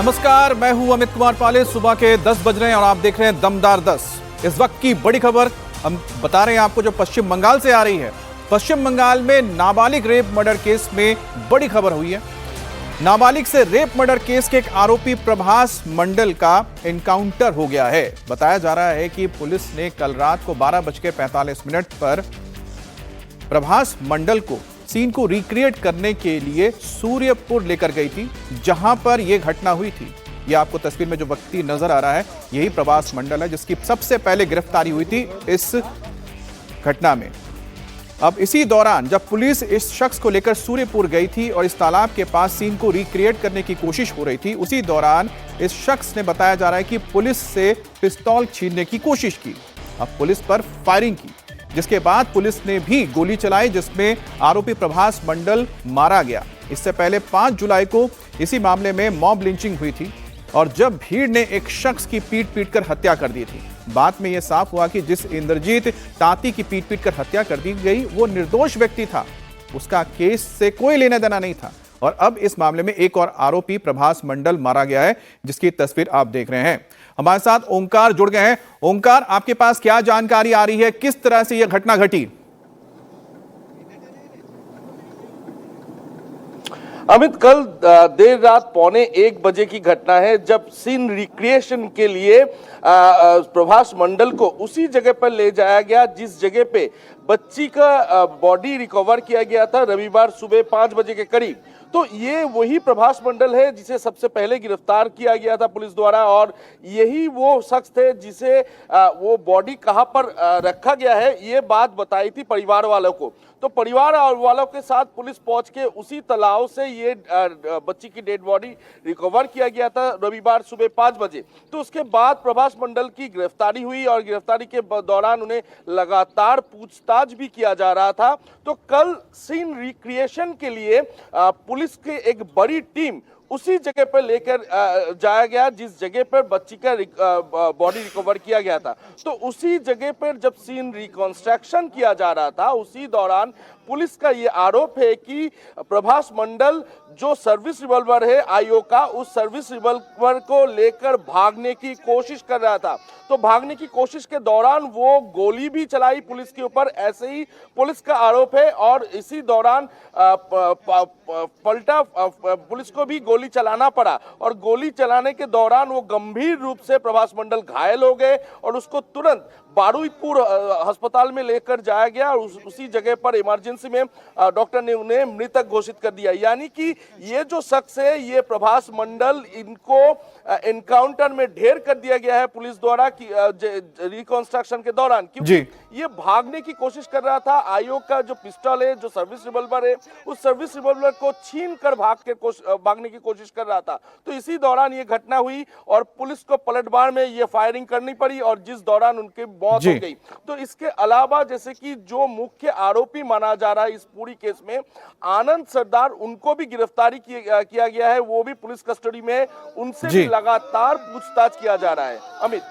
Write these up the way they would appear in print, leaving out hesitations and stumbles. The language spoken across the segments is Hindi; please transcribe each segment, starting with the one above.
नमस्कार, मैं हूं अमित कुमार पाले। सुबह के 10 बज रहे हैं और आप देख रहे हैं दमदार 10। इस वक्त की बड़ी खबर हम बता रहे हैं आपको, जो पश्चिम बंगाल से आ रही है। पश्चिम बंगाल में नाबालिग रेप मर्डर केस में बड़ी खबर हुई है। नाबालिग से रेप मर्डर केस के एक आरोपी प्रभास मंडल का एनकाउंटर हो गया है। बताया जा रहा है कि पुलिस ने कल रात को 12:45 पर प्रभास मंडल को सीन को रिक्रिएट करने के लिए सूर्यपुर लेकर गई थी, जहां पर यह घटना हुई थी। यह आपको तस्वीर में जो व्यक्ति नजर आ रहा है, यही प्रभास मंडल है, जिसकी सबसे पहले गिरफ्तारी हुई थी इस घटना में। अब इसी दौरान जब पुलिस इस शख्स को लेकर सूर्यपुर गई थी और इस तालाब के पास सीन को रिक्रिएट करने की कोशिश हो रही थी, उसी दौरान इस शख्स ने बताया जा रहा है कि पुलिस से पिस्तौल छीनने की कोशिश की। अब पुलिस पर फायरिंग की, जिसके बाद पुलिस ने भी गोली चलाई, जिसमें आरोपी प्रभास मंडल मारा गया। इससे पहले 5 जुलाई को इसी मामले में मॉब लिंचिंग हुई थी और जब भीड़ ने एक शख्स की पीट कर हत्या कर दी थी। बाद में यह साफ हुआ कि जिस इंद्रजीत ताती की पीट कर हत्या कर दी गई, वो निर्दोष व्यक्ति था, उसका केस से कोई लेना देना नहीं था। और अब इस मामले में एक और आरोपी प्रभास मंडल मारा गया है, जिसकी तस्वीर आप देख रहे हैं। हमारे साथ ओंकार जुड़ गए हैं। ओंकार, आपके पास क्या जानकारी आ रही है, किस तरह से यह घटना घटी? अमित, कल देर रात 1:15 की घटना है, जब सीन रिक्रिएशन के लिए प्रभास मंडल को उसी जगह पर ले जाया गया जिस जगह पे बच्ची का बॉडी रिकवर किया गया था रविवार सुबह 5 बजे के करीब। तो ये वही प्रभास मंडल है जिसे सबसे पहले गिरफ्तार किया गया था पुलिस द्वारा, और यही वो शख्स थे जिसे वो बॉडी कहां पर रखा गया है ये बात बताई थी परिवार वालों को। तो परिवार वालों के साथ पुलिस पहुंच के उसी तालाब से ये बच्ची की डेड बॉडी रिकवर किया गया था रविवार सुबह 5 बजे। तो उसके बाद प्रभास मंडल की गिरफ्तारी हुई और गिरफ्तारी के दौरान उन्हें लगातार पूछताछ भी किया जा रहा था। तो कल सीन रिक्रिएशन के लिए पुलिस की एक बड़ी टीम उसी जगह पर लेकर जाया गया जिस जगह पर बच्ची का बॉडी रिकवर किया गया था। तो उसी जगह पर जब सीन रिकंस्ट्रक्शन किया जा रहा था, उसी दौरान पुलिस का ये आरोप है कि प्रभास मंडल जो सर्विस रिवॉल्वर है आईओ का, उस सर्विस रिवॉल्वर को लेकर भागने की कोशिश कर रहा था। तो भागने की कोशिश के दौरान वो गोली भी चलाई पुलिस के ऊपर, ऐसे ही पुलिस का आरोप है। और इसी दौरान पलटा पुलिस को भी गोली चलाना पड़ा और गोली चलाने के दौरान वो गंभीर रूप से प्रभास मंडल घायल हो गए और उसको तुरंत बारुईपुर अस्पताल में लेकर जाया गया और उसी जगह पर इमरजेंसी में डॉक्टर ने उन्हें मृतक घोषित कर दिया। यानी कि ये जो शख्स है, ये प्रभास मंडल, इनको एनकाउंटर में ढेर कर दिया गया है पुलिस द्वारा कि रिकंस्ट्रक्शन के दौरान, क्योंकि ये भागने की कोशिश कर रहा था। आयोग का जो पिस्टल है, जो सर्विस रिवॉल्वर है, उस सर्विस रिवॉल्वर को छीन कर भागने की कोशिश कर रहा था। तो इसी दौरान ये घटना हुई और पुलिस को पलटवार में ये फायरिंग करनी पड़ी और जिस दौरान उनकी मौत हो गई। तो इसके अलावा जैसे कि जो मुख्य आरोपी माना जा रहा है इस पूरी केस में, आनंद सरदार, उनको भी गिरफ्तारी किया गया है, वो भी पुलिस कस्टडी में है, उनसे भी लगातार पूछताछ किया जा रहा है। अमित,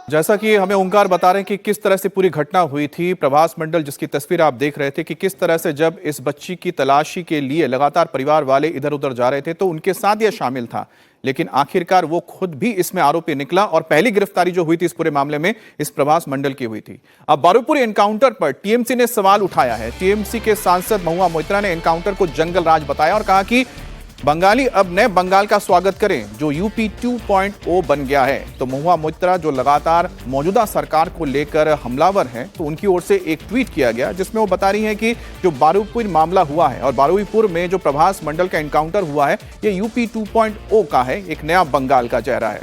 जैसा कि हमें ओंकार बता रहे हैं कि किस तरह से पूरी घटना हुई थी, प्रभास मंडल जिसकी तस्वीर आप देख रहे थे, कि किस तरह से जब इस बच्ची की तलाशी के लिए लगातार परिवार वाले इधर उधर जा रहे थे तो उनके साथ यह शामिल था, लेकिन आखिरकार वो खुद भी इसमें आरोपी निकला और पहली गिरफ्तारी जो हुई थी इस पूरे मामले में इस प्रभास मंडल की हुई थी। अब बारुईपुर एनकाउंटर पर टीएमसी ने सवाल उठाया है। टीएमसी के सांसद महुआ मोइत्रा ने एनकाउंटर को जंगल राज बताया और कहा कि बंगाली अब नए बंगाल का स्वागत करें जो यूपी 2.0 बन गया है। तो महुआ मोइत्रा जो लगातार मौजूदा सरकार को लेकर हमलावर हैं, तो उनकी ओर से एक ट्वीट किया गया जिसमें वो बता रही हैं कि जो बारुईपुर मामला हुआ है और बारुईपुर में जो प्रभास मंडल का एनकाउंटर हुआ है, ये यूपी 2.0 का है, एक नया बंगाल का चेहरा है।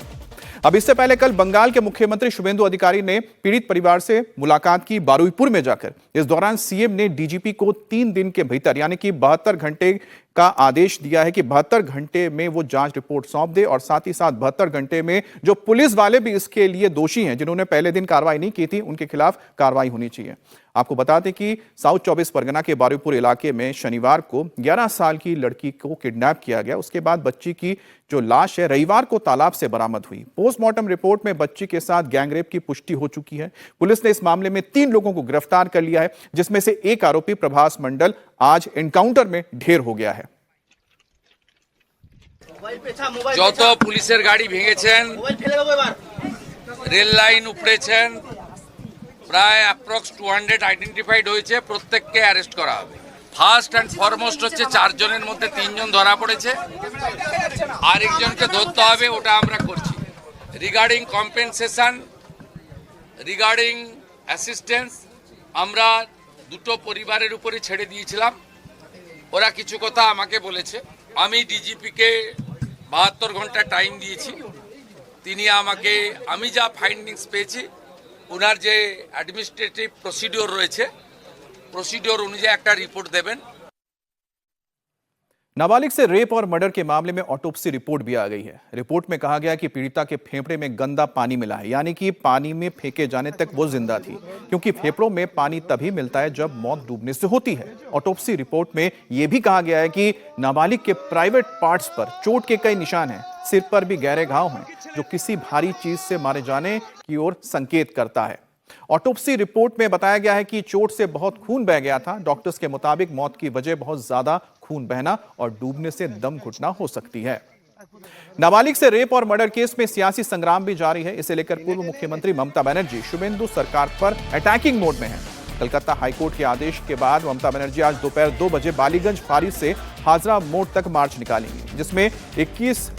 अब इससे पहले कल बंगाल के मुख्यमंत्री शुभेंदु अधिकारी ने पीड़ित परिवार से मुलाकात की बारुईपुर में जाकर। इस दौरान सीएम ने डीजीपी को 3 दिन के भीतर यानी कि 72 घंटे का आदेश दिया है कि 72 घंटे में वो जांच रिपोर्ट सौंप दे और साथ ही साथ 72 घंटे में जो पुलिस वाले भी इसके लिए दोषी हैं, जिन्होंने पहले दिन कार्रवाई नहीं की थी, उनके खिलाफ कार्रवाई होनी चाहिए। आपको बता दें कि साउथ 24 परगना के बारुईपुर इलाके में शनिवार को 11 साल की लड़की को किडनैप किया गया। उसके बाद बच्ची की जो लाश है रविवार को तालाब से बरामद हुई। पोस्टमार्टम रिपोर्ट में बच्ची के साथ गैंगरेप की पुष्टि हो चुकी है। पुलिस ने इस मामले में 3 लोगों को गिरफ्तार कर लिया है, जिसमें से एक आरोपी प्रभास मंडल आज एनकाउंटर में ढेर हो गया है। যত পুলিশের গাড়ি ভেঙেছেন, রেল লাইন উপড়েছেন, প্রায় অ্যাপ্রক্স 200 আইডেন্টিফাইড হয়েছে, প্রত্যেককে অ্যারেস্ট করা হবে। ফার্স্ট অ্যান্ড ফরমোস্ট হচ্ছে 4 জনের মধ্যে 3 জন ধরা পড়েছে, আরেকজনকে ধরতে হবে, ওটা আমরা করছি। রিগার্ডিং কম্পেনসেশন, রিগার্ডিং অ্যাসিস্ট্যান্স, আমরা দুটো পরিবারের উপরে ছেড়ে দিয়েছিলাম। ওরা কিছু কথা আমাকে বলেছে, আমি ডিজিপিকে 72 ঘন্টা টাইম দিয়েছি। তিনি আমাকে, আমি যা ফাইন্ডিংস পেয়েছি, ওনার যে অ্যাডমিনিস্ট্রেটিভ প্রসিডিওর রয়েছে, প্রসিডিওর অনুযায়ী একটা रिपोर्ट देवें। नाबालिग से रेप और मर्डर के मामले में ऑटोप्सी रिपोर्ट भी आ गई है। रिपोर्ट में कहा गया कि पीड़िता के फेफड़े में गंदा पानी मिला है, यानी कि पानी में फेंके जाने तक वो जिंदा थी, क्योंकि फेफड़ों में पानी तभी मिलता है जब मौत डूबने से होती है। ऑटोप्सी रिपोर्ट में यह भी कहा गया है कि नाबालिग के प्राइवेट पार्ट्स पर चोट के कई निशान हैं, सिर पर भी गहरे घाव हैं, जो किसी भारी चीज से मारे जाने की ओर संकेत करता है। ऑटोप्सी रिपोर्ट में बताया गया है कि चोट से बहुत खून बह गया था। डॉक्टर्स के मुताबिक मौत की वजह बहुत ज्यादा खून बहना और डूबने से दम घुटना हो सकती है। नाबालिग से रेप और मर्डर केस में सियासी संग्राम भी जारी है। इसे लेकर पूर्व मुख्यमंत्री ममता बनर्जी शुभेंदु सरकार पर अटैकिंग मोड में हैं। कलकत्ता हाईकोर्ट के आदेश के बाद ममता बनर्जी आज दोपहर 2 बजे बालीगंज फारी से हाजरा मोड़ तक मार्च निकालेंगी, जिसमें 21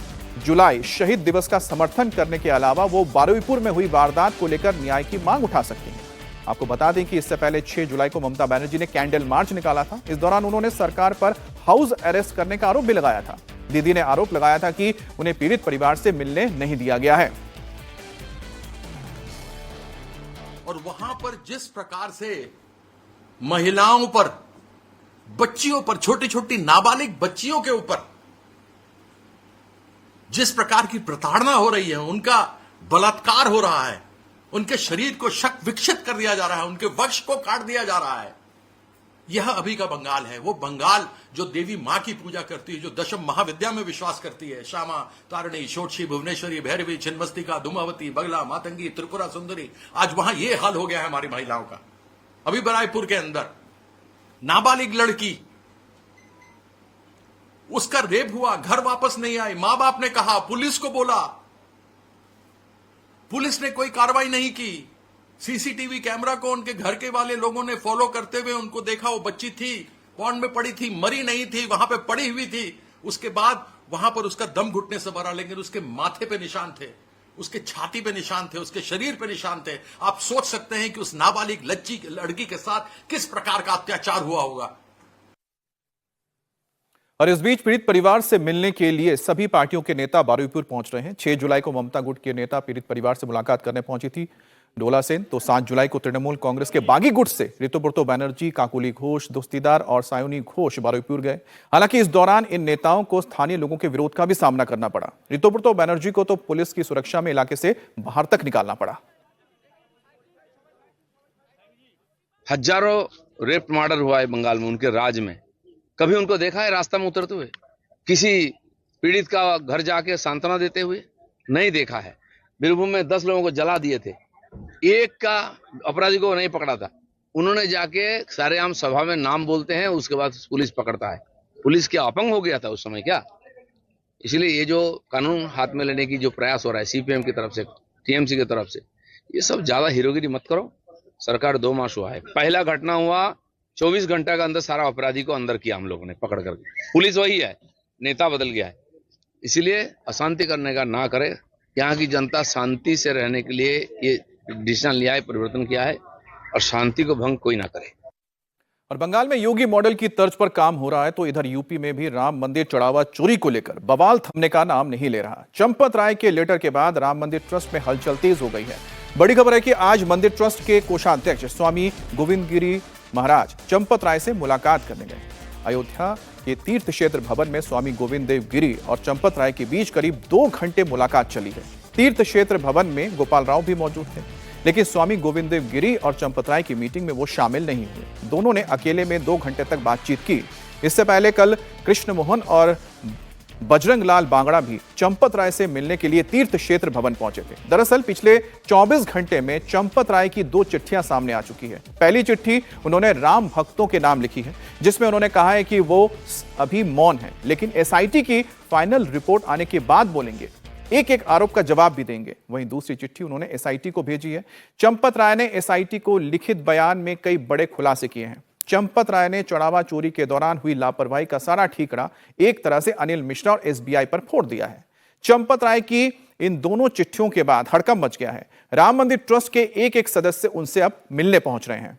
जुलाई शहीद दिवस का समर्थन करने के अलावा वो बारुईपुर में हुई वारदात को लेकर न्याय की मांग उठा सकती हैं। आपको बता दें कि इससे पहले 6 जुलाई को ममता बनर्जी ने कैंडल मार्च निकाला था। इस दौरान उन्होंने सरकार पर हाउस अरेस्ट करने का आरोप भी लगाया था। दीदी ने आरोप लगाया था कि उन्हें पीड़ित परिवार से मिलने नहीं दिया गया है। और वहां पर जिस प्रकार से महिलाओं पर, बच्चियों पर, छोटी छोटी नाबालिग बच्चियों के ऊपर जिस प्रकार की प्रताड़ना हो रही है, उनका बलात्कार हो रहा है, उनके शरीर को शक विक्षित कर दिया जा रहा है, उनके वक्ष को काट दिया जा रहा है, यह अभी का बंगाल है। वो बंगाल जो देवी मां की पूजा करती है, जो दशम महाविद्या में विश्वास करती है, श्यामा, तारिणी, षोडशी, भुवनेश्वरी, भैरवी, छिन्नमस्तिका, धूमावती, बगला, मातंगी, त्रिपुरा सुंदरी, आज वहां यह हाल हो गया है हमारी महिलाओं का। अभी बरायपुर के अंदर नाबालिग लड़की, उसका रेप हुआ, घर वापस नहीं आई, मां बाप ने कहा, पुलिस को बोला, पुलिस ने कोई कार्रवाई नहीं की। सीसीटीवी कैमरा को उनके घर के वाले लोगों ने फॉलो करते हुए उनको देखा, वो बच्ची थी, पॉन्ड में पड़ी थी, मरी नहीं थी, वहां पे पड़ी हुई थी। उसके बाद वहां पर उसका दम घुटने से मरा, लेकिन उसके माथे पे निशान थे, उसके छाती पे निशान थे, उसके शरीर पे निशान थे। आप सोच सकते हैं कि उस नाबालिग लड़की के साथ किस प्रकार का अत्याचार हुआ होगा। और इस बीच पीड़ित परिवार से मिलने के लिए सभी पार्टियों के नेता बारुईपुर पहुंच रहे हैं। 6 जुलाई को ममता गुट के नेता पीड़ित परिवार से मुलाकात करने पहुंची थी डोला सेन, तो 7 जुलाई को तृणमूल कांग्रेस के बागी गुट से ऋतुब्रतो बैनर्जी, काकुली घोष, दोस्तीदार और सायोनी घोष बारुईपुर गए। हालांकि इस दौरान इन नेताओं को स्थानीय लोगों के विरोध का भी सामना करना पड़ा। ऋतुब्रतो बैनर्जी को तो पुलिस की सुरक्षा में इलाके से बाहर तक निकालना पड़ा। हजारों रेप मर्डर हुआ है बंगाल में, उनके राज में। कभी उनको देखा है रास्ता में उतरते हुए, किसी पीड़ित का घर जाके सांत्वना देते हुए? नहीं देखा है। बीरभूम में 10 लोगों को जला दिए थे, एक का अपराधी को नहीं पकड़ा था। उन्होंने जाके सारेआम सभा में नाम बोलते हैं, उसके बाद पुलिस पकड़ता है। पुलिस क्या अपंग हो गया था उस समय क्या? इसलिए ये जो कानून हाथ में लेने की जो प्रयास हो रहा है सीपीएम की तरफ से, टीएमसी की तरफ से, ये सब ज्यादा हीरोगिरी मत करो। सरकार 2 मास हुआ है, पहला घटना हुआ 24 घंटा के अंदर सारा अपराधी को अंदर किया हम लोगों ने पकड़ करके। पुलिस वही है, नेता बदल गया है। इसलिए अशांति करने का ना करे। यहाँ की जनता शांति से रहने के लिए ये डिसीजन लिया है, परिवर्तन किया है, और शांति को भंग कोई ना करे। और बंगाल में योगी मॉडल की तर्ज पर काम हो रहा है, तो इधर यूपी में भी राम मंदिर चढ़ावा चोरी को लेकर बवाल थमने का नाम नहीं ले रहा। चंपत राय के लेटर के बाद राम मंदिर ट्रस्ट में हलचल तेज हो गई है। बड़ी खबर है कि आज मंदिर ट्रस्ट के कोषाध्यक्ष स्वामी गोविंद गिरी महाराज चंपत राय से मुलाकात करने गए। अयोध्या के तीर्थ क्षेत्र भवन में स्वामी गोविंद देव गिरी और चंपत राय के बीच करीब 2 घंटे मुलाकात चली है। तीर्थ क्षेत्र भवन में गोपाल राव भी मौजूद थे, लेकिन स्वामी गोविंद देव गिरी और चंपत राय की मीटिंग में वो शामिल नहीं हुए। दोनों ने अकेले में 2 घंटे तक बातचीत की। इससे पहले कल कृष्ण मोहन और बजरंग लाल बांगड़ा भी चंपत राय से मिलने के लिए तीर्थ क्षेत्र भवन पहुंचे थे। दरअसल पिछले 24 घंटे में चंपत राय की 2 चिट्ठियां सामने आ चुकी है। पहली चिट्ठी उन्होंने राम भक्तों के नाम लिखी है, जिसमें उन्होंने कहा है कि वो अभी मौन है, लेकिन एसआईटी की फाइनल रिपोर्ट आने के बाद बोलेंगे, एक एक आरोप का जवाब भी देंगे। वहीं दूसरी चिट्ठी उन्होंने एसआईटी को भेजी है। चंपत राय ने एसआईटी को लिखित बयान में कई बड़े खुलासे किए हैं। चंपत राय ने चढ़ावा चोरी के दौरान हुई लापरवाही का सारा ठीकरा एक तरह से अनिल मिश्रा और एसबीआई पर फोड़ दिया है। चंपत राय की इन दोनों चिट्ठियों के बाद हड़कंप मच गया है। राम मंदिर ट्रस्ट के एक एक सदस्य उनसे अब मिलने पहुंच रहे हैं।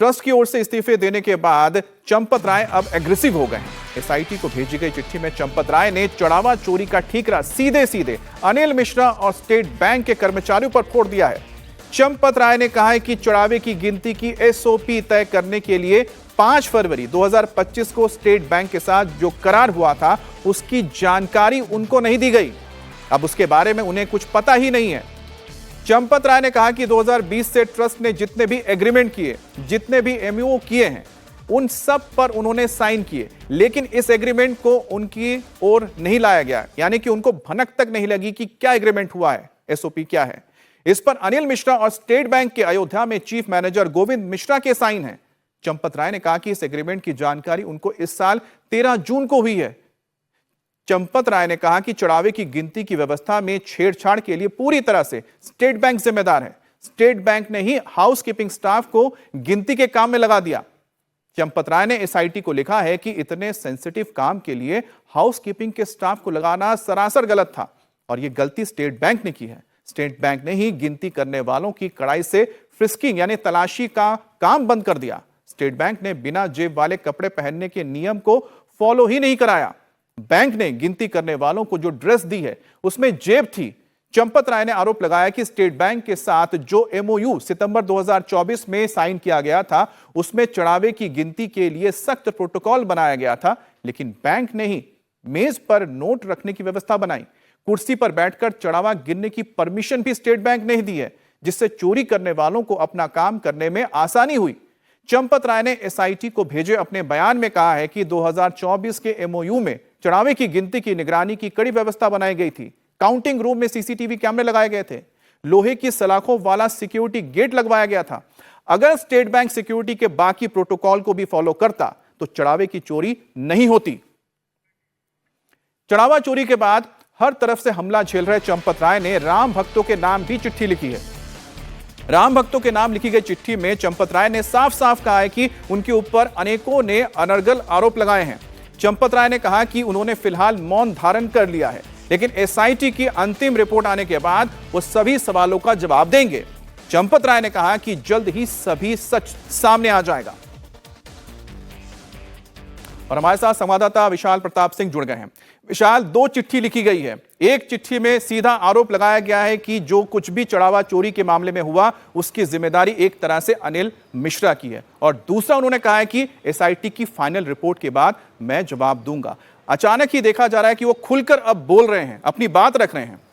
ट्रस्ट की ओर से इस्तीफे देने के बाद चंपत राय अब एग्रेसिव हो गए हैं। एसआईटी को भेजी गई चिट्ठी में चंपत राय ने चढ़ावा चोरी का ठीकरा सीधे सीधे अनिल मिश्रा और स्टेट बैंक के कर्मचारियों पर फोड़ दिया है। चंपत राय ने कहा है कि चढ़ावे की गिनती की एसओपी तय करने के लिए 5 फरवरी 2025 को स्टेट बैंक के साथ जो करार हुआ था, उसकी जानकारी उनको नहीं दी गई। अब उसके बारे में उन्हें कुछ पता ही नहीं है। चंपत राय ने कहा कि 2020 से ट्रस्ट ने जितने भी एग्रीमेंट किए, जितने भी एमओयू किए हैं, उन सब पर उन्होंने साइन किए, लेकिन इस एग्रीमेंट को उनकी ओर नहीं लाया गया, यानी कि उनको भनक तक नहीं लगी कि क्या एग्रीमेंट हुआ है, एसओपी क्या है। इस पर अनिल मिश्रा और स्टेट बैंक के अयोध्या में चीफ मैनेजर गोविंद मिश्रा के साइन हैं। चंपत राय ने कहा कि इस एग्रीमेंट की जानकारी उनको इस साल 13 जून को हुई है। चंपत राय ने कहा कि चढ़ावे की गिनती की व्यवस्था में छेड़छाड़ के लिए पूरी तरह से स्टेट बैंक जिम्मेदार है। स्टेट बैंक ने ही हाउसकीपिंग स्टाफ को गिनती के काम में लगा दिया। चंपत राय ने एसआईटी को लिखा है कि इतने सेंसिटिव काम के लिए हाउसकीपिंग के स्टाफ को लगाना सरासर गलत था और यह गलती स्टेट बैंक ने की है। स्टेट बैंक ने ही गिनती करने वालों की कड़ाई से फ्रिस्किंग यानी तलाशी का काम बंद कर दिया। स्टेट बैंक ने बिना जेब वाले कपड़े पहनने के नियम को फॉलो ही नहीं कराया। बैंक ने गिनती करने वालों को जो ड्रेस दी है उसमें जेब थी। चंपत राय ने आरोप लगाया कि स्टेट बैंक के साथ जो एमओयू सितंबर 2024 में साइन किया गया था, उसमें चढ़ावे की गिनती के लिए सख्त प्रोटोकॉल बनाया गया था, लेकिन बैंक ने ही मेज पर नोट रखने की व्यवस्था बनाई। कुर्सी पर बैठकर चढ़ावा गिनने की परमिशन भी स्टेट बैंक ने ही दी है, जिससे चोरी करने वालों को अपना काम करने में आसानी हुई। चंपत राय ने एसआईटी को भेजे अपने बयान में कहा है कि 2024 के एमओयू में चढ़ावे की गिनती की निगरानी की कड़ी व्यवस्था बनाई गई थी। काउंटिंग रूम में सीसीटीवी कैमरे लगाए गए थे, लोहे की सलाखों वाला सिक्योरिटी गेट लगवाया गया था। अगर स्टेट बैंक सिक्योरिटी के बाकी प्रोटोकॉल को भी फॉलो करता तो चढ़ावे की चोरी नहीं होती। चढ़ावा चोरी के बाद हर तरफ से हमला झेल रहे चंपत राय ने राम भक्तों के नाम भी चिट्ठी लिखी है। राम भक्तों के नाम लिखी गई चिट्ठी में चंपत राय ने साफ साफ कहा है कि उनके ऊपर अनेकों ने अनर्गल आरोप लगाए हैं। चंपत राय ने कहा कि उन्होंने फिलहाल मौन धारण कर लिया है, लेकिन एसआईटी की अंतिम रिपोर्ट आने के बाद वो सभी सवालों का जवाब देंगे। चंपत राय ने कहा कि जल्द ही सभी सच सामने आ जाएगा। और हमारे साथ संवाददाता विशाल प्रताप सिंह जुड़ गए हैं। विशाल, 2 चिट्ठी लिखी गई है। एक चिट्ठी में सीधा आरोप लगाया गया है कि जो कुछ भी चढ़ावा चोरी के मामले में हुआ उसकी जिम्मेदारी एक तरह से अनिल मिश्रा की है, और दूसरा उन्होंने कहा है कि एसआईटी की फाइनल रिपोर्ट के बाद मैं जवाब दूंगा। अचानक ही देखा जा रहा है कि वो खुलकर अब बोल रहे हैं, अपनी बात रख रहे हैं।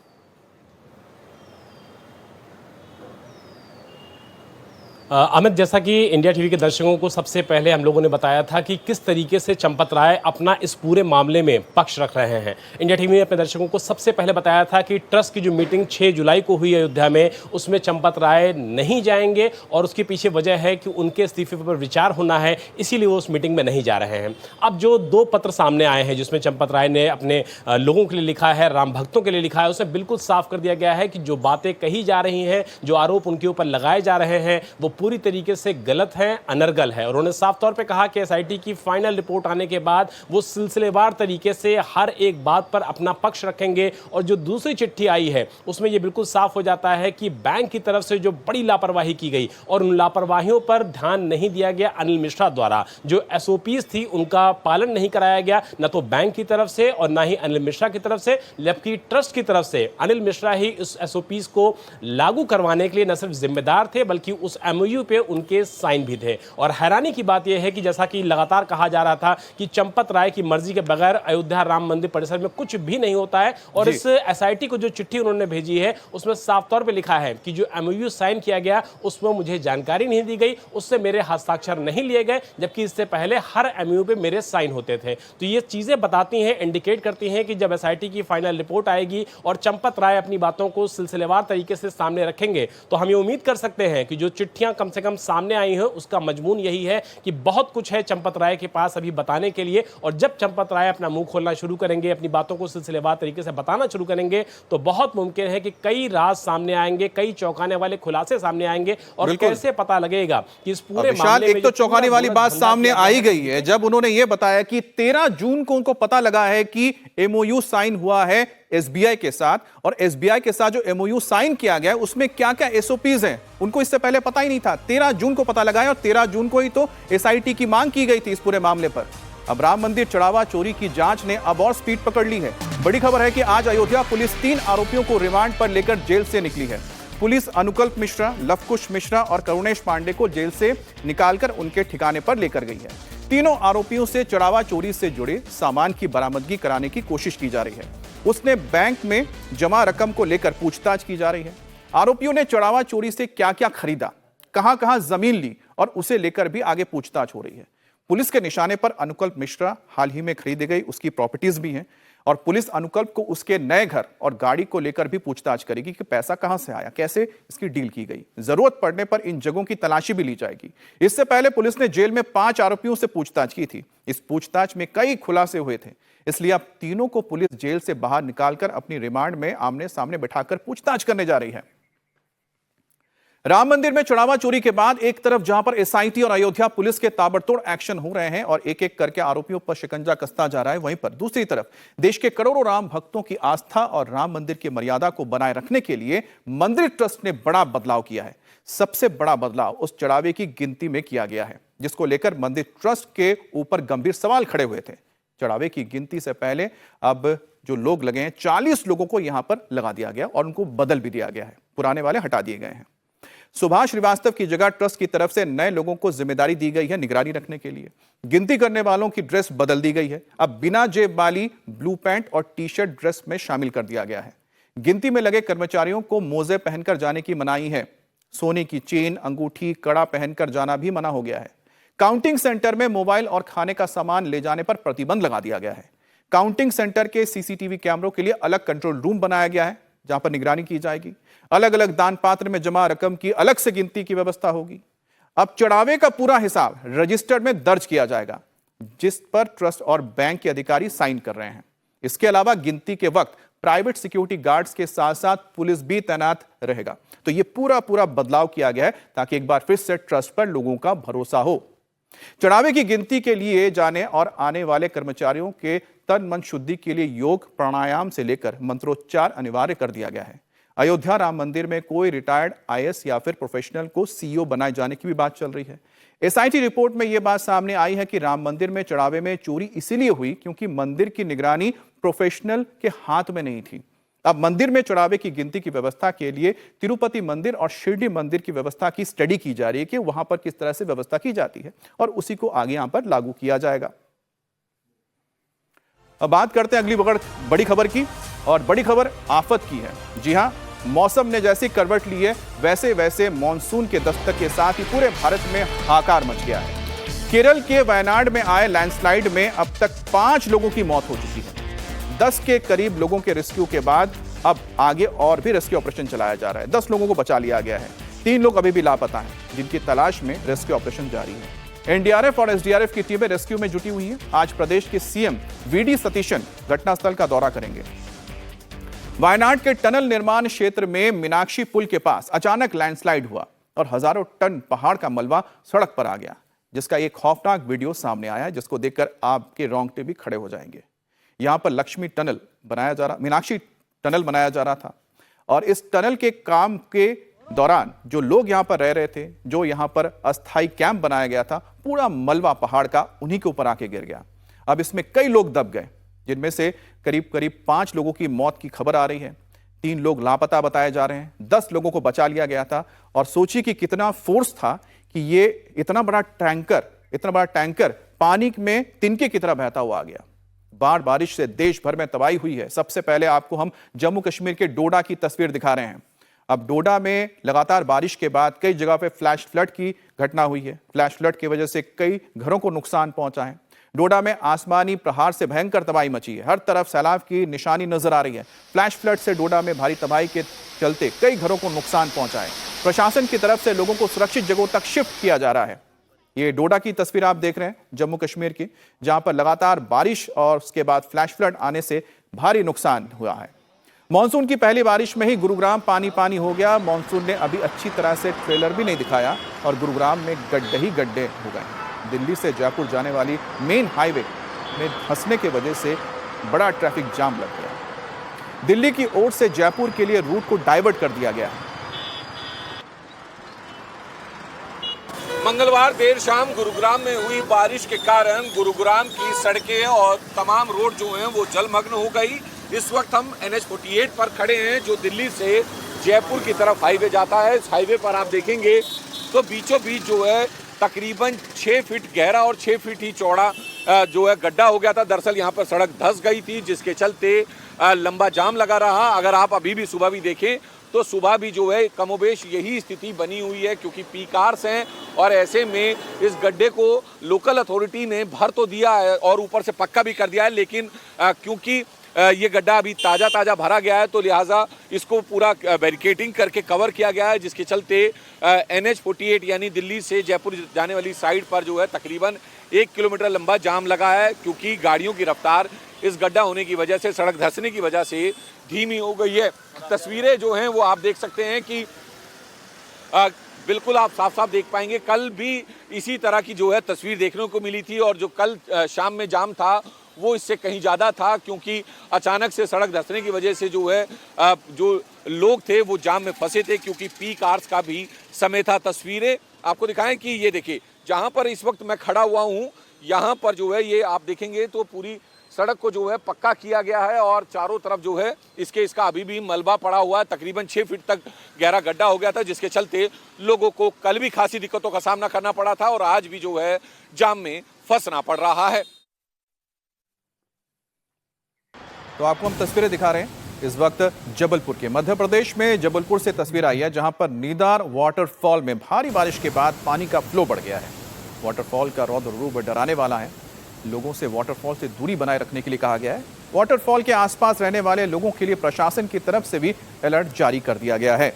अमित, जैसा कि इंडिया टीवी के दर्शकों को सबसे पहले हम लोगों ने बताया था कि किस तरीके से चंपत राय अपना इस पूरे मामले में पक्ष रख रहे हैं। इंडिया टीवी ने अपने दर्शकों को सबसे पहले बताया था कि ट्रस्ट की जो मीटिंग 6 जुलाई को हुई अयोध्या में, उसमें चंपत राय नहीं जाएंगे और उसके पीछे वजह है कि उनके इस्तीफे पर विचार होना है, इसीलिए वो उस मीटिंग में नहीं जा रहे हैं। अब जो 2 पत्र सामने आए हैं जिसमें चंपत राय ने अपने लोगों के लिए लिखा है, राम भक्तों के लिए लिखा है, उसमें बिल्कुल साफ कर दिया गया है कि जो बातें कही जा रही हैं, जो आरोप उनके ऊपर लगाए जा रहे हैं, वो पूरी तरीके से गलत है, अनर्गल है। और उन्होंने साफ तौर पे कहा कि एसआईटी की फाइनल रिपोर्ट आने के बाद वो सिलसिलेवार तरीके से हर एक बात पर अपना पक्ष रखेंगे। और जो दूसरी चिट्ठी आई है उसमें ये बिल्कुल साफ हो जाता है कि बैंक की तरफ से जो बड़ी लापरवाही की गई और उन लापरवाहियों पर ध्यान नहीं दिया गया अनिल मिश्रा द्वारा, जो एसओपीज थी उनका पालन नहीं कराया गया, न तो बैंक की तरफ से और ना ही अनिल मिश्रा की तरफ से, जबकि ट्रस्ट की तरफ से अनिल मिश्रा ही इस एसओपीज को लागू करवाने के लिए न सिर्फ जिम्मेदार थे बल्कि उस एमओयू एमओयू पे उनके साइन भी थे। और हैरानी की बात यह है कि जैसा कि लगातार कहा जा रहा था कि चंपत राय की मर्जी के बगैर अयोध्या राम मंदिर परिसर में कुछ भी नहीं होता है, और इस एसआईटी को जो चिट्ठी उन्होंने भेजी है उसमें साफ तौर पे लिखा है कि जो एमओयू साइन किया गया उसमें मुझे जानकारी नहीं दी गई, उससे मेरे हस्ताक्षर नहीं लिए गए, जबकि इससे पहले हर एमओयू पे मेरे साइन होते थे। तो ये चीजें बताती हैं, इंडिकेट करती हैं कि जब एसआईटी की फाइनल रिपोर्ट आएगी और चंपत राय अपनी बातों को सिलसिलेवार तरीके से सामने रखेंगे तो हम ये उम्मीद कर सकते हैं कि जो चिट्ठियां कम से कम सामने आई हैं उसका मजमून यही है कि बहुत कुछ है चंपत राय के पास अभी बताने के लिए, और जब चंपत राय अपना मुंह खोलना शुरू करेंगे, अपनी बातों को सिलसिलेवार तरीके से बताना शुरू करेंगे तो बहुत मुमकिन है कि कई राज सामने आएंगे, कई चौंकाने वाले खुलासे सामने आएंगे, और कैसे पता लगेगा कि इस पूरे मामले में एक तो चौंकाने वाली बात सामने आई गई है जब उन्होंने यह बताया कि 13 जून को उनको पता लगा है कि एमओयू साइन हुआ है एसबीआई के साथ, और एसबीआई के साथ जो एमओयू साइन किया गया उसमें क्या क्या एसओपीज हैं उनको इससे पहले पता ही नहीं था। 13 जून को पता लगा है और 13 जून को ही तो एसआईटी की मांग की गई थी इस पूरे मामले पर। अब राम मंदिर चढ़ावा चोरी की जांच ने अब और स्पीड पकड़ ली है। बड़ी खबर है कि आज अयोध्या पुलिस 3 आरोपियों को रिमांड पर लेकर जेल से निकली है। पुलिस अनुकल्प मिश्रा, लवकुश मिश्रा और करुणेश पांडे को जेल से निकालकर उनके ठिकाने पर लेकर गई है। तीनों आरोपियों से चढ़ावा चोरी से जुड़े सामान की बरामदगी कराने की कोशिश की जा रही है। उसने बैंक में जमा रकम को लेकर पूछताछ की जा रही है। आरोपियों ने चढ़ावा चोरी से क्या क्या खरीदा, कहां कहां जमीन ली, और उसे लेकर भी आगे पूछताछ हो रही है। पुलिस के निशाने पर अनुकल्प मिश्रा हाल ही में खरीदी गई उसकी प्रॉपर्टीज भी हैं, और पुलिस अनुकल्प को उसके नए घर और गाड़ी को लेकर भी पूछताछ करेगी कि पैसा कहां से आया, कैसे इसकी डील की गई। जरूरत पड़ने पर इन जगहों की तलाशी भी ली जाएगी। इससे पहले पुलिस ने जेल में 5 आरोपियों से पूछताछ की थी। इस पूछताछ में कई खुलासे हुए थे, इसलिए अब तीनों को पुलिस जेल से बाहर निकालकर अपनी रिमांड में आमने सामने बैठाकर पूछताछ करने जा रही है। राम मंदिर में चढ़ावा चोरी के बाद एक तरफ जहां पर एसआईटी और अयोध्या पुलिस के ताबड़तोड़ एक्शन हो रहे हैं और एक एक करके आरोपियों पर शिकंजा कसता जा रहा है, वहीं पर दूसरी तरफ देश के करोड़ों राम भक्तों की आस्था और राम मंदिर की मर्यादा को बनाए रखने के लिए मंदिर ट्रस्ट ने बड़ा बदलाव किया है। सबसे बड़ा बदलाव उस चढ़ावे की गिनती में किया गया है, जिसको लेकर मंदिर ट्रस्ट के ऊपर गंभीर सवाल खड़े हुए थे। चढ़ावे की गिनती से पहले अब जो लोग लगे हैं 40 लोगों को यहां पर लगा दिया गया और उनको बदल भी दिया गया है, पुराने वाले हटा दिए गए हैं। सुभाष श्रीवास्तव की जगह ट्रस्ट की तरफ से नए लोगों को जिम्मेदारी दी गई है निगरानी रखने के लिए। गिनती करने वालों की ड्रेस बदल दी गई है, अब बिना जेब वाली ब्लू पैंट और टी शर्ट ड्रेस में शामिल कर दिया गया है। गिनती में लगे कर्मचारियों को मोजे पहनकर जाने की मनाही है। सोने की चेन, अंगूठी, कड़ा पहनकर जाना भी मना हो गया है। काउंटिंग सेंटर में मोबाइल और खाने का सामान ले जाने पर प्रतिबंध लगा दिया गया है। काउंटिंग सेंटर के सीसीटीवी कैमरों के लिए अलग कंट्रोल रूम बनाया गया है जहां पर निगरानी की जाएगी। अलग अलग दान पात्र में जमा रकम की अलग से गिनती की व्यवस्था होगी। अब चढ़ावे का पूरा हिसाब रजिस्टर में दर्ज किया जाएगा, जिस पर ट्रस्ट और बैंक के अधिकारी साइन कर रहे हैं। इसके अलावा गिनती के वक्त प्राइवेट सिक्योरिटी गार्ड्स के साथ साथ पुलिस भी तैनात रहेगा। तो यह पूरा बदलाव किया गया है ताकि एक बार फिर से ट्रस्ट पर लोगों का भरोसा हो। चढ़ावे की गिनती के लिए जाने और आने वाले कर्मचारियों के तन मन शुद्धि के लिए योग, प्राणायाम से लेकर मंत्रोच्चार अनिवार्य कर दिया गया है। अयोध्या राम मंदिर में कोई रिटायर्ड आईएएस या फिर प्रोफेशनल को सीईओ बनाए जाने की भी बात चल रही है। एसआईटी रिपोर्ट में यह बात सामने आई है कि राम मंदिर में चढ़ावे में चोरी इसीलिए हुई क्योंकि मंदिर की निगरानी प्रोफेशनल के हाथ में नहीं थी। अब मंदिर में चढ़ावे की गिनती की व्यवस्था के लिए तिरुपति मंदिर और शिरडी मंदिर की व्यवस्था की स्टडी की जा रही है कि वहां पर किस तरह से व्यवस्था की जाती है और उसी को आगे यहां पर लागू किया जाएगा। अब बात करते हैं अगली बड़ी खबर की, और बड़ी खबर आफत की है। जी हां, मौसम ने जैसी करवट ली है वैसे वैसे मॉनसून के दस्तक के साथ ही पूरे भारत में हाहाकार मच गया है। केरल के वायनाड में आए लैंडस्लाइड में अब तक 5 लोगों की मौत हो चुकी है। 10 के करीब लोगों के रेस्क्यू के बाद अब आगे और भी रेस्क्यू ऑपरेशन चलाया जा रहा है। 10 लोगों को बचा लिया गया है। 3 लोग अभी भी लापता हैं, जिनकी तलाश में रेस्क्यू ऑपरेशन जारी है। एनडीआरएफ और एसडीआरएफ की टीमें रेस्क्यू में जुटी हुई हैं। आज प्रदेश के सीएम वीडी सतीशन घटनास्थल का दौरा करेंगे। वायनाड के टनल निर्माण क्षेत्र में मीनाक्षी पुल के पास अचानक लैंडस्लाइड हुआ और हजारों टन पहाड़ का मलबा सड़क पर आ गया, जिसका एक खौफनाक वीडियो सामने आया है, जिसको देखकर आपके रोंगटे भी खड़े हो जाएंगे। यहां पर मीनाक्षी टनल बनाया जा रहा था और इस टनल के काम के दौरान जो लोग यहां पर रह रहे थे, जो यहां पर अस्थायी कैंप बनाया गया था, पूरा मलबा पहाड़ का उन्हीं के ऊपर आके गिर गया। अब इसमें कई लोग दब गए, जिनमें से करीब 5 लोगों की मौत की खबर आ रही है। 3 लोग लापता बताए जा रहे हैं। 10 लोगों को बचा लिया गया था। और सोचिए कि कितना फोर्स था कि ये इतना बड़ा टैंकर पानी में तिनके की तरह बहता हुआ आ गया। बाढ़ बारिश से देश भर में तबाही हुई है। सबसे पहले आपको हम जम्मू कश्मीर के डोडा की तस्वीर दिखा रहे हैं। अब डोडा में लगातार बारिश के बाद कई जगह पे फ्लैश फ्लड की घटना हुई है। फ्लैश फ्लड की वजह से कई घरों को नुकसान पहुंचा है। डोडा में आसमानी प्रहार से भयंकर तबाही मची है। हर तरफ सैलाब की निशानी नजर आ रही है। फ्लैश फ्लड से डोडा में भारी तबाही के चलते कई घरों को नुकसान पहुंचा है। प्रशासन की तरफ से लोगों को सुरक्षित जगहों तक शिफ्ट किया जा रहा है। ये डोडा की तस्वीर आप देख रहे हैं जम्मू कश्मीर की, जहां पर लगातार बारिश और उसके बाद फ्लैश फ्लड आने से भारी नुकसान हुआ है। मॉनसून की पहली बारिश में ही गुरुग्राम पानी पानी हो गया। मॉनसून ने अभी अच्छी तरह से ट्रेलर भी नहीं दिखाया और गुरुग्राम में गड्ढे ही गड्ढे हो गए। दिल्ली से जयपुर जाने वाली मेन हाईवे में धंसने की वजह से बड़ा ट्रैफिक जाम लग गया। दिल्ली की ओर से जयपुर के लिए रूट को डाइवर्ट कर दिया गया है। मंगलवार देर शाम गुरुग्राम में हुई बारिश के कारण गुरुग्राम की सड़कें और तमाम रोड जो हैं वो जलमग्न हो गई। इस वक्त हम NH-48 पर खड़े हैं जो दिल्ली से जयपुर की तरफ हाईवे जाता है। इस हाईवे पर आप देखेंगे तो बीचों बीच जो है तकरीबन 6 फीट गहरा और 6 फीट ही चौड़ा जो है गड्ढा हो गया था। दरअसल यहाँ पर सड़क धंस गई थी जिसके चलते लंबा जाम लगा रहा। अगर आप अभी भी सुबह भी देखें तो सुबह भी जो है कमोबेश यही स्थिति बनी हुई है क्योंकि पीक आवर्स हैं और ऐसे में इस गड्ढे को लोकल अथॉरिटी ने भर तो दिया है और ऊपर से पक्का भी कर दिया है, लेकिन क्योंकि ये गड्ढा अभी ताज़ा भरा गया है तो लिहाजा इसको पूरा बैरिकेडिंग करके कवर किया गया है, जिसके चलते NH-48 यानी दिल्ली से जयपुर जाने वाली साइड पर जो है तकरीबन 1 किलोमीटर लंबा जाम लगा है क्योंकि गाड़ियों की रफ्तार इस गड्ढा होने की वजह से, सड़क धंसने की वजह से धीमी हो गई है। तस्वीरें जो हैं वो आप देख सकते हैं कि बिल्कुल आप साफ साफ देख पाएंगे। कल भी इसी तरह की जो है तस्वीर देखने को मिली थी और जो कल शाम में जाम था वो इससे कहीं ज़्यादा था क्योंकि अचानक से सड़क धंसने की वजह से जो है जो लोग थे वो जाम में फंसे थे क्योंकि पीक आवर्स का भी समय था। तस्वीरें आपको दिखाएं कि ये देखिए जहाँ पर इस वक्त मैं खड़ा हुआ हूँ यहाँ पर जो है ये आप देखेंगे तो पूरी सड़क को जो है पक्का किया गया है और चारों तरफ जो है इसका अभी भी मलबा पड़ा हुआ है। तकरीबन 6 फीट तक गहरा गड्ढा हो गया था जिसके चलते लोगों को कल भी खासी दिक्कतों का सामना करना पड़ा था और आज भी जो है जाम में फंसना पड़ रहा है। तो आपको हम तस्वीरें दिखा रहे हैं इस वक्त जबलपुर के, मध्य प्रदेश में जबलपुर से तस्वीर आई है जहां पर नीदार वाटरफॉल में भारी बारिश के बाद पानी का फ्लो बढ़ गया है। वाटरफॉल का रौद्र रूप डराने वाला है। लोगों से वाटरफॉल से दूरी बनाए रखने के लिए कहा गया है। वाटरफॉल के आसपास रहने वाले लोगों के लिए प्रशासन की तरफ से भी अलर्ट जारी कर दिया गया है।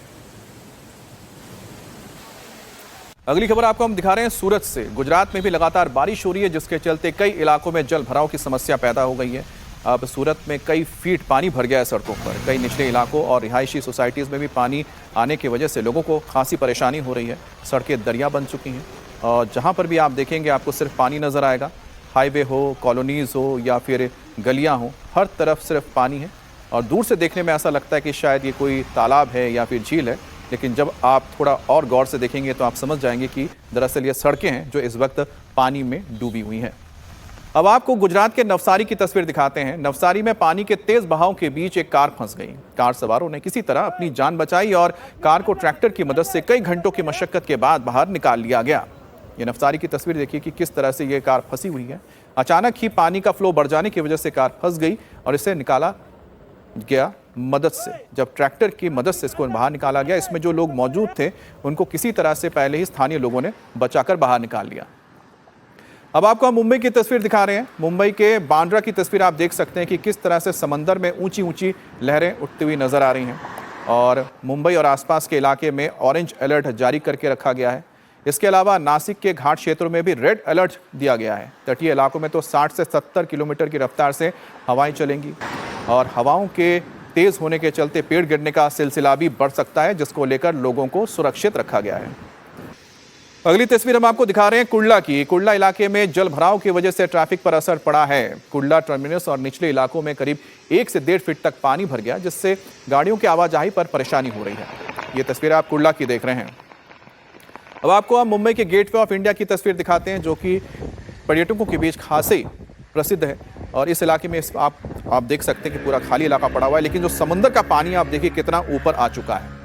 अगली खबर आपको हम दिखा रहे हैं सूरत से। गुजरात में भी लगातार बारिश हो रही है जिसके चलते कई इलाकों में जल भराव की समस्या पैदा हो गई है। अब सूरत में कई फीट पानी भर गया है सड़कों पर। कई निचले इलाकों और रिहायशी सोसाइटीज़ में भी पानी आने की वजह से लोगों को खासी परेशानी हो रही है। सड़कें दरिया बन चुकी हैं और जहां पर भी आप देखेंगे आपको सिर्फ पानी नज़र आएगा। हाईवे हो, कॉलोनीज़ हो या फिर गलियां हो, हर तरफ सिर्फ पानी है और दूर से देखने में ऐसा लगता है कि शायद ये कोई तालाब है या फिर झील है, लेकिन जब आप थोड़ा और गौर से देखेंगे तो आप समझ जाएंगे कि दरअसल ये सड़कें हैं जो इस वक्त पानी में डूबी हुई हैं। अब आपको गुजरात के नवसारी की तस्वीर दिखाते हैं। नवसारी में पानी के तेज बहाव के बीच एक कार फंस गई। कार सवारों ने किसी तरह अपनी जान बचाई और कार को ट्रैक्टर की मदद से कई घंटों की मशक्कत के बाद बाहर निकाल लिया गया। ये नवसारी की तस्वीर देखिए कि किस तरह से ये कार फंसी हुई है। अचानक ही पानी का फ्लो बढ़ जाने की वजह से कार फंस गई और इसे निकाला गया मदद से। जब ट्रैक्टर की मदद से इसको बाहर निकाला गया, इसमें जो लोग मौजूद थे उनको किसी तरह से पहले ही स्थानीय लोगों ने बचाकर बाहर निकाल लिया। अब आपको हम मुंबई की तस्वीर दिखा रहे हैं। मुंबई के बांद्रा की तस्वीर आप देख सकते हैं कि किस तरह से समंदर में ऊंची ऊंची लहरें उठती हुई नजर आ रही हैं और मुंबई और आसपास के इलाके में ऑरेंज अलर्ट जारी करके रखा गया है। इसके अलावा नासिक के घाट क्षेत्रों में भी रेड अलर्ट दिया गया है। तटीय इलाकों में तो 60 से 70 किलोमीटर की रफ्तार से हवाएं चलेंगी और हवाओं के तेज होने के चलते पेड़ गिरने का सिलसिला भी बढ़ सकता है, जिसको लेकर लोगों को सुरक्षित रखा गया है। अगली तस्वीर हम आपको दिखा रहे हैं कुर्ला की। कुर्ला इलाके में जल भराव की वजह से ट्रैफिक पर असर पड़ा है। कुर्ला टर्मिनस और निचले इलाकों में करीब 1 से 1.5 फीट तक पानी भर गया, जिससे गाड़ियों की आवाजाही पर परेशानी हो रही है। ये तस्वीर आप कुर्ला की देख रहे हैं। अब आपको हम मुंबई के गेटवे ऑफ इंडिया की तस्वीर दिखाते हैं जो कि पर्यटकों के बीच खासी प्रसिद्ध है और इस इलाके में आप देख सकते हैं कि पूरा खाली इलाका पड़ा हुआ है, लेकिन जो समुद्र का पानी आप देखिए कितना ऊपर आ चुका है।